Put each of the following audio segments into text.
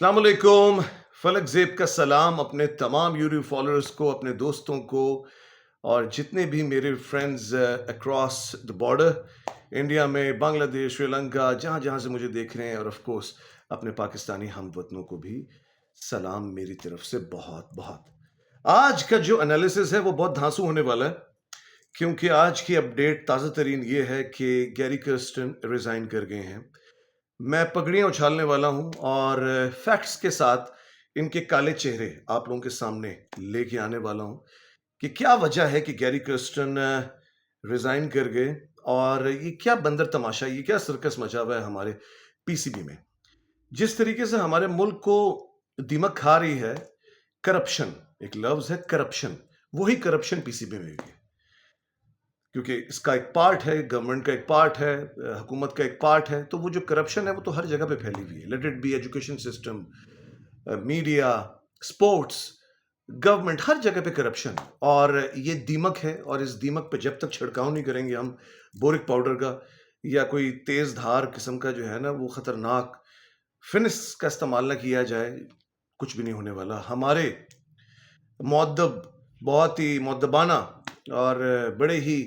अस्सलाम वालेकुम। फलक ज़ेब का सलाम अपने तमाम यूट्यूब फॉलोअर्स को, अपने दोस्तों को और जितने भी मेरे friends across the border India में, बांग्लादेश, श्रीलंका, जहाँ-जहाँ से मुझे देख रहे हैं और ऑफ कोर्स अपने पाकिस्तानी हमवतनों को भी सलाम मेरी तरफ से बहुत-बहुत। आज का जो एनालिसिस है वो बहुत धांसू होने वाला है क्योंकि आज की अपडेट ताज़ा तरीन ये है कि गैरी कर्स्टन रिज़ाइन कर गए हैं। मैं पगड़ियाँ उछालने वाला हूँ और फैक्ट्स के साथ इनके काले चेहरे आप लोगों के सामने लेके आने वाला हूँ कि क्या वजह है कि गैरी कर्स्टन रिज़ाइन कर गए और ये क्या बंदर तमाशा, ये क्या सर्कस मचा हुआ है हमारे पीसीबी में। जिस तरीके से हमारे मुल्क को दीमक खा रही है करप्शन, एक लफ्ज़ है करप्शन, वही करप्शन पीसीबी में भी है। क्योंकि इसका एक पार्ट है, गवर्नमेंट का एक पार्ट है, हुकूमत का एक पार्ट है, तो वो जो करप्शन है वो तो हर जगह पे फैली हुई है। Let it be education system, media, sports, government, हर जगह पे करप्शन। और ये दीमक है और इस दीमक पे जब तक छिड़काव नहीं करेंगे हम बोरिक पाउडर का या कोई तेज धार किस्म का जो है ना वो खतरनाक फिनिश का इस्तेमाल ना किया जाए, कुछ भी नहीं होने वाला। हमारे मुअद्दब, बहुत ही मुअद्दबाना और बड़े ही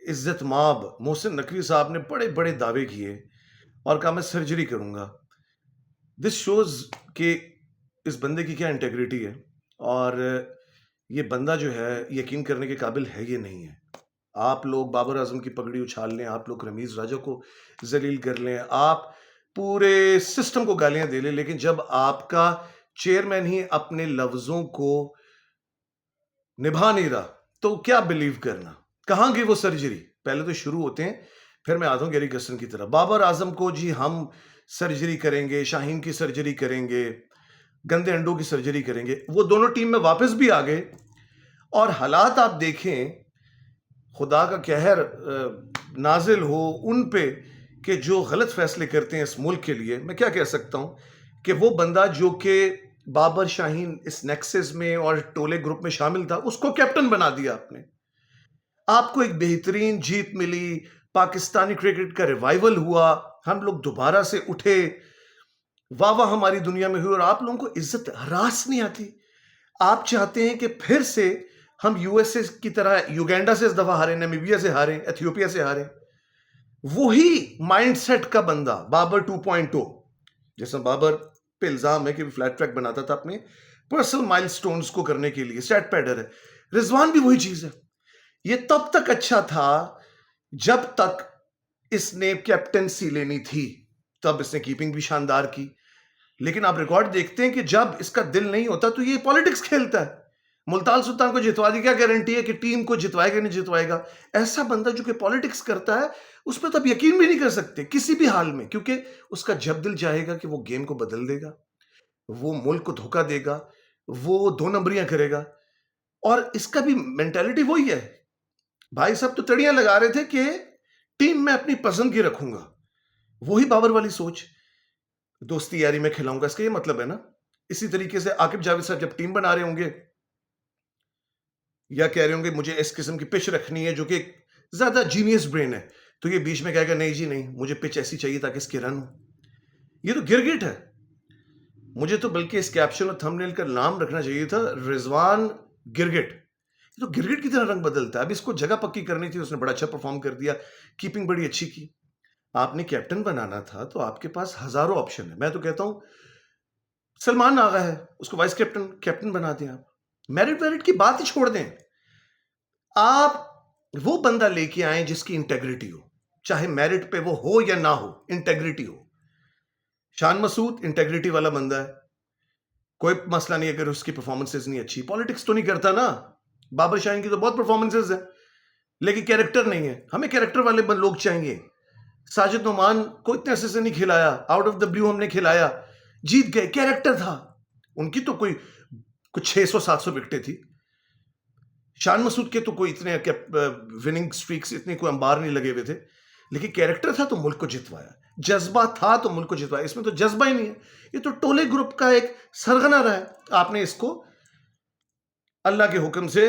इज्जत माब मोहसिन नकवी साहब ने बड़े बड़े दावे किए और कहा मैं सर्जरी करूंगा। दिस शोज कि इस बंदे की क्या इंटेग्रिटी है और ये बंदा जो है यकीन करने के काबिल है ये नहीं है। आप लोग बाबर आजम की पगड़ी उछाल लें, आप लोग रमीज राजा को जलील कर लें, आप पूरे सिस्टम को गालियां दे लें, लेकिन जब आपका चेयरमैन ही अपने लफ्जों को निभा नहीं रहा तो क्या बिलीव करना। कहां गई वो सर्जरी? पहले तो शुरू होते हैं, फिर मैं आता हूं गैरी कर्स्टन की तरफ। बाबर आजम को जी हम सर्जरी करेंगे, शाहीन की सर्जरी करेंगे, गंदे अंडों की सर्जरी करेंगे, वो दोनों टीम में वापस भी आ गए और हालात आप देखें, खुदा का कहर नाजिल हो उन पे कि जो गलत फैसले करते हैं इस मुल्क के लिए। मैं क्या कह सकता हूं कि वो बंदा जो कि बाबर शाहीन इस नेक्सस में और टोले ग्रुप में शामिल था, उसको कैप्टन बना दिया आपने। आपको एक बेहतरीन जीत मिली, पाकिस्तानी क्रिकेट का रिवाइवल हुआ, हम लोग दोबारा से उठे, वाह वाह हमारी दुनिया में हुई और आप लोगों को इज्जत हरास नहीं आती। आप चाहते हैं कि फिर से हम यूएसए की तरह युगांडा से इस दफा हारे, नामीबिया से हारे, एथियोपिया से हारे। वही माइंडसेट का बंदा बाबर 2.0, जैसा बाबर पे इल्जाम है कि फ्लैट ट्रैक बनाता था अपने पर्सनल माइलस्टोन्स को करने के लिए, स्टैट पैडर है। रिजवान भी वही चीज है। ये तब तक अच्छा था जब तक इसने कैप्टेंसी लेनी थी, तब इसने कीपिंग भी शानदार की। लेकिन आप रिकॉर्ड देखते हैं कि जब इसका दिल नहीं होता तो ये पॉलिटिक्स खेलता है। मुल्तान सुल्तान को जितवा दी, क्या गारंटी है कि टीम को जितवाएगा नहीं जितवाएगा। ऐसा बंदा जो कि पॉलिटिक्स करता है उस पर तो आप यकीन भी नहीं कर सकते किसी भी हाल में, क्योंकि उसका जब दिल चाहेगा कि वो गेम को बदल देगा, वो मुल्क को धोखा देगा, वो दो नंबरियां करेगा। और इसका भी मेंटालिटी वही है। भाई साहब तो तड़ियां लगा रहे थे कि टीम में अपनी पसंद की रखूंगा, वही बाबर वाली सोच, दोस्ती यारी में खिलाऊंगा, इसका ये मतलब है ना। इसी तरीके से आकिब जावेद साहब जब टीम बना रहे होंगे या कह रहे होंगे मुझे इस किस्म की पिच रखनी है जो कि ज्यादा जीनियस ब्रेन है, तो ये बीच में कहेगा नहीं जी नहीं, मुझे पिच ऐसी चाहिए ताकि इसके रन हो। ये तो गिरगिट है। मुझे तो बल्कि इस कैप्शन और थंबनेल का नाम रखना चाहिए था रिजवान गिरगिट। ये तो गिरगिट की तरह रंग बदलता है। अब इसको जगह पक्की करनी थी, उसने बड़ा अच्छा परफॉर्म कर दिया, कीपिंग बड़ी अच्छी की। आपने कैप्टन बनाना था तो आपके पास हजारों ऑप्शन है। मैं तो कहता हूं सलमान आगा है, उसको वाइस कैप्टन कैप्टन बना दें आप। मेरिट वेरिट की बात ही छोड़ दें। आप वो बंदा लेके आए जिसकी इंटेग्रिटी हो, चाहे मेरिट पे वो हो या ना हो, इंटेग्रिटी हो। शान मसूद इंटेग्रिटी वाला बंदा है, कोई मसला नहीं अगर उसकी परफॉर्मेंसेज नहीं अच्छी। पॉलिटिक्स तो नहीं करता ना। बाबर शाहीन की तो बहुत परफॉर्मेंसेज है लेकिन कैरेक्टर नहीं है। हमें कैरेक्टर वाले लोग चाहिए। साजिद नोमान को इतने अच्छे से नहीं खिलाया, आउट ऑफ द ब्लू हमने खिलाया, जीत गए, कैरेक्टर था। उनकी तो कोई कुछ 600-700 विकेटें थी। शान मसूद के तो कोई इतने विनिंग स्ट्रीक्स इतने कोई अंबार नहीं लगे हुए थे, लेकिन कैरेक्टर था तो मुल्क को जितवाया, जज्बा था तो मुल्क को जितवाया। इसमें तो जज्बा ही नहीं है, ये तो टोले ग्रुप का एक सरगना रहा है। आपने इसको अल्लाह के हुक्म से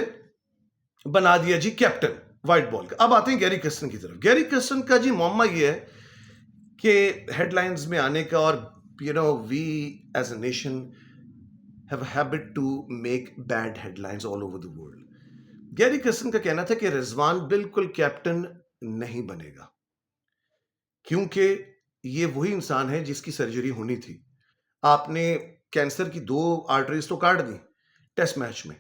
बना दिया जी कैप्टन व्हाइट बॉल का। अब आते हैं गैरी कर्स्टन की तरफ। गैरी कर्स्टन का जी मामला ये है कि हेडलाइंस में आने का और we as a nation have a habit to make bad headlines all over the world. Gary Kirsten का कहना था कि रिजवान बिल्कुल कैप्टन नहीं बनेगा, क्योंकि ये वही इंसान है जिसकी सर्जरी होनी थी। आपने कैंसर की 2 आर्टरीज तो काट दी टेस्ट मैच में,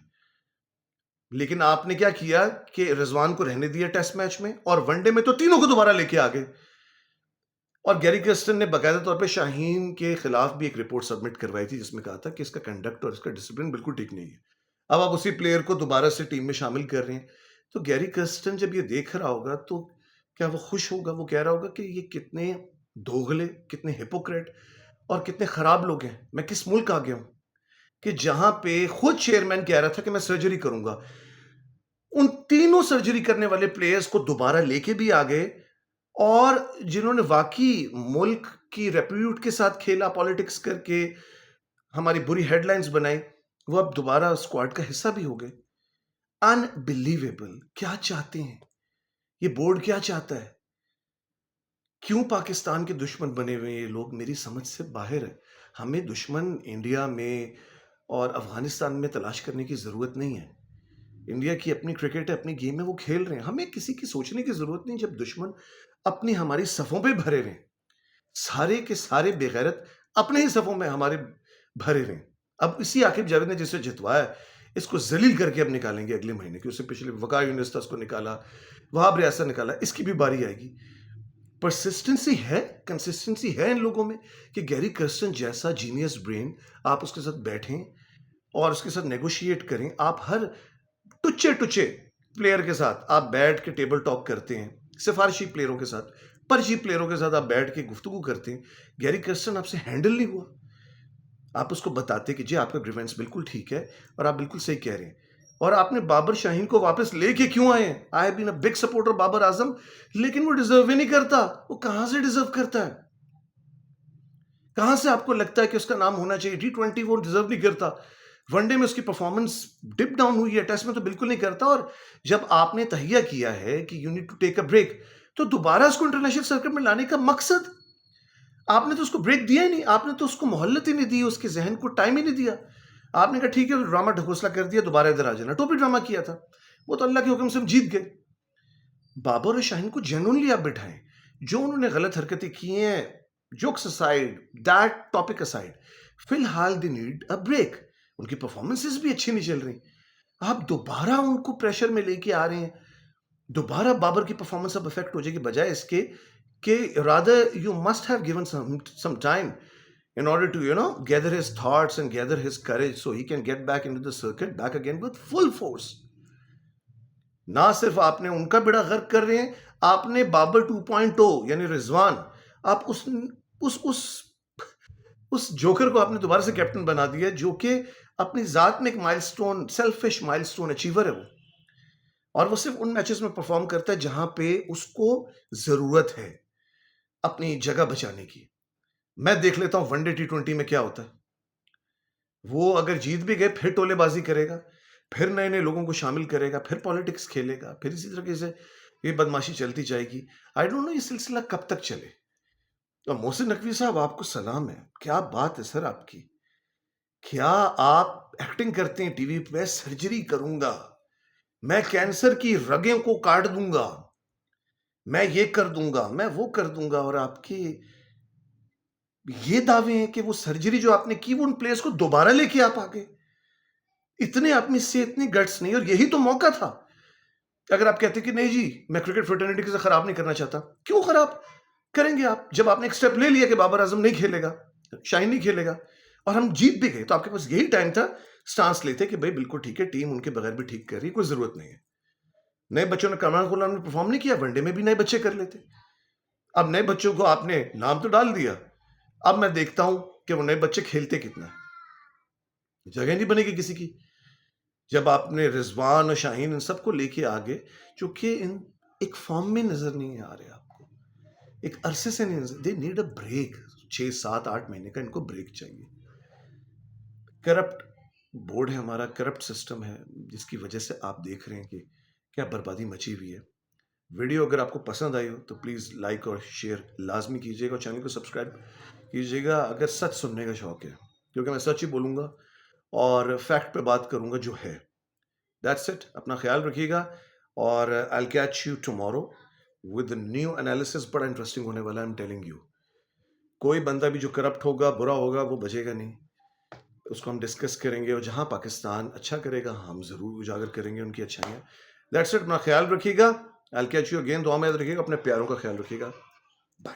लेकिन आपने क्या किया कि रिजवान को रहने दिया टेस्ट मैच में, और वनडे में तो तीनों को दोबारा लेके आ गए। और गैरी कर्स्टन ने बाकायदा तौर पे शाहीन के खिलाफ भी एक रिपोर्ट सबमिट करवाई थी, जिसमें कहा था कि इसका कंडक्ट और इसका डिसिप्लिन बिल्कुल ठीक नहीं है। अब आप उसी प्लेयर को दोबारा से टीम में शामिल कर रहे हैं। तो गैरी कर्स्टन जब ये देख रहा होगा तो क्या वो खुश होगा? वो कह रहा होगा कि ये कितने दोगले, कितने हिपोक्रेट और कितने खराब लोग हैं। मैं किस मुल्क आ गया हूं कि जहां पे खुद चेयरमैन कह रहा था कि मैं सर्जरी करूंगा, उन तीनों सर्जरी करने वाले प्लेयर्स को दोबारा लेके भी आ गए, और जिन्होंने वाकई मुल्क की रेप्यूट के साथ खेला, पॉलिटिक्स करके हमारी बुरी हेडलाइंस बनाई, वो अब दोबारा स्क्वाड का हिस्सा भी हो गए। अनबिलीवेबल। क्या चाहते हैं ये बोर्ड? क्या चाहता है? क्यों पाकिस्तान के दुश्मन बने हुए हैं ये लोग? मेरी समझ से बाहर है। हमें दुश्मन इंडिया में और अफगानिस्तान में तलाश करने की जरूरत नहीं है। इंडिया की अपनी क्रिकेट है, अपनी गेम है, वो खेल रहे हैं। हमें किसी की सोचने की जरूरत नहीं जब दुश्मन अपनी हमारी सफों पे भरे रहे। सारे के सारे बेगैरत अपने ही सफों में हमारे भरे रहे। अब इसी आकिब जावेद ने जिसे जितवाया, इसको जलील करके अब निकालेंगे अगले महीने की। उससे पिछले वक़ार यूनिस था, उसको निकाला, वहाब रियासत निकाला, इसकी भी बारी आएगी। परसिस्टेंसी है, कंसिस्टेंसी है इन लोगों में कि गैरी कर्स्टन जैसा जीनियस ब्रेन, आप उसके साथ बैठें और उसके साथ नेगोशिएट करें। आप हर टुच्चे प्लेयर के साथ आप बैठ के टेबल टॉक करते हैं, सिफारशी प्लेयरों के साथ, पर्ची प्लेयरों के साथ आप बैठ के गुफ्तगू करते हैं। गैरी कर्स्टन आपसे हैंडल नहीं हुआ। आप उसको बताते कि जी आपका ग्रीवेंस बिल्कुल ठीक है और आप बिल्कुल सही कह रहे हैं। और आपने बाबर शाहीन को वापस लेके क्यों आए? I have been a big supporter Babar Azam, लेकिन वो डिजर्व ही नहीं करता। वो कहां से डिजर्व करता है? कहां से आपको लगता है कि उसका नाम होना चाहिए? T20 वो डिजर्व नहीं करता। वनडे में उसकी परफॉर्मेंस डिप डाउन हुई है, टेस्ट में तो बिल्कुल नहीं करता। और जब आपने तहिया किया है कि you need to take a break, तो दोबारा उसको इंटरनेशनल सर्किट में लाने का मकसद, आपने तो उसको ब्रेक दिया ही नहीं। आपने तो उसको मोहल्लत ही नहीं दी, उसके जहन को टाइम ही नहीं दिया। आपने कहा ठीक है, ड्रामा ढकोसला कर दिया, दोबारा इधर आ जाना। टोपी ड्रामा किया था, वो तो अल्लाह के हुक्म से हम जीत गए। बाबर और शाहीन को जेन्युइनली आप बिठाएं। जो उन्होंने गलत हरकतें की हैं, jokes aside, that topic aside, फिलहाल दे नीड अ ब्रेक। उनकी परफॉर्मेंसेस भी अच्छी नहीं चल रही। आप दोबारा उनको प्रेशर में लेके आ रहे हैं। दोबारा बाबर की परफॉर्मेंस अब इफेक्ट हो जाएगी, बजाय इसके कि rather you must have given some time in order to gather his thoughts and gather his courage so he can get back into the circuit back again with full force. ना सिर्फ आपने उनका बेड़ा गर्क कर रहे हैं, आपने बाबर 2.0 यानी रिजवान, आप उस उस जोकर को आपने दोबारा से कैप्टन बना दिया, जो कि अपनी जात में एक माइलस्टोन, सेल्फिश माइलस्टोन अचीवर है वो। और वो सिर्फ उन मैचेस में परफॉर्म करता है जहां पे उसको जरूरत है अपनी जगह बचाने की। मैं देख लेता हूं वनडे T20 में क्या होता है। वो अगर जीत भी गए फिर टोलेबाजी करेगा, फिर नए-नए लोगों को शामिल करेगा, फिर पॉलिटिक्स खेलेगा, फिर इसी तरीके से ये बदमाशी चलती जाएगी। आई डोंट नो ये सिलसिला कब तक चले। तो मोहसिन नकवी साहब, आपको सलाम है। क्या बात है सर आपकी। क्या आप एक्टिंग करते हैं टीवी पे? सर्जरी करूंगा, मैं कैंसर की रगें को काट दूंगा, मैं ये कर दूंगा, मैं वो कर दूंगा, और आपके ये दावे हैं कि वो सर्जरी जो आपने की वो उन प्लेयर्स को दोबारा लेके आप आ गए। इतने आदमी से इतनी गट्स नहीं, और यही तो मौका था। अगर आप कहते कि नहीं जी मैं क्रिकेट फ्रेटर्निटी से खराब नहीं करना चाहता, क्यों खराब करेंगे आप? जब आपने एक स्टेप ले लिया कि बाबर आजम नहीं खेलेगा, शाहीन नहीं खेलेगा, और हम जीत भी गए, तो आपके पास यही टाइम था स्टांस लेते कि भाई बिल्कुल ठीक है, टीम उनके बगैर भी ठीक कर रही है, कोई जरूरत नहीं है। नए बच्चों ने कमाल खुला ने परफॉर्म नहीं किया, वनडे में भी नए बच्चे कर लेते। अब नए बच्चों को आपने नाम तो डाल दिया, अब मैं देखता हूं कि वो नए बच्चे खेलते कितना, जगह नहीं बनेगी किसी की। जब आपने रिजवान और शाहीन इन सबको लेके आगे, जो कि इन एक फॉर्म में नजर नहीं आ रहे आपको, एक अरसे से नहीं नजर, दे नीड अ ब्रेक। 6 7 8 महीने का इनको ब्रेक चाहिए। करप्ट बोर्ड है हमारा, करप्ट सिस्टम है, जिसकी वजह से आप देख रहे हैं कि क्या बर्बादी मची हुई है। वीडियो अगर आपको पसंद आई हो तो प्लीज़ लाइक और शेयर लाज़मी कीजिएगा और चैनल को सब्सक्राइब कीजिएगा अगर सच सुनने का शौक है, क्योंकि मैं सच ही बोलूँगा और फैक्ट पे बात करूँगा जो है। दैट्स इट, अपना ख्याल रखिएगा और I will catch you tomorrow with new analysis. बड़ा इंटरेस्टिंग होने वाला है, आई एम टेलिंग यू। कोई बंदा भी जो करप्ट होगा, बुरा होगा, वो बचेगा नहीं। उसको हम डिस्कस करेंगे और जहाँ पाकिस्तान अच्छा करेगा, हम ज़रूर उजागर करेंगे उनकी अच्छाइयाँ। दैट्स इट, अपना ख्याल रखिएगा। I will catch you again. दुआ में याद रखिएगा, अपने प्यारों का ख्याल रखिएगा। बाय।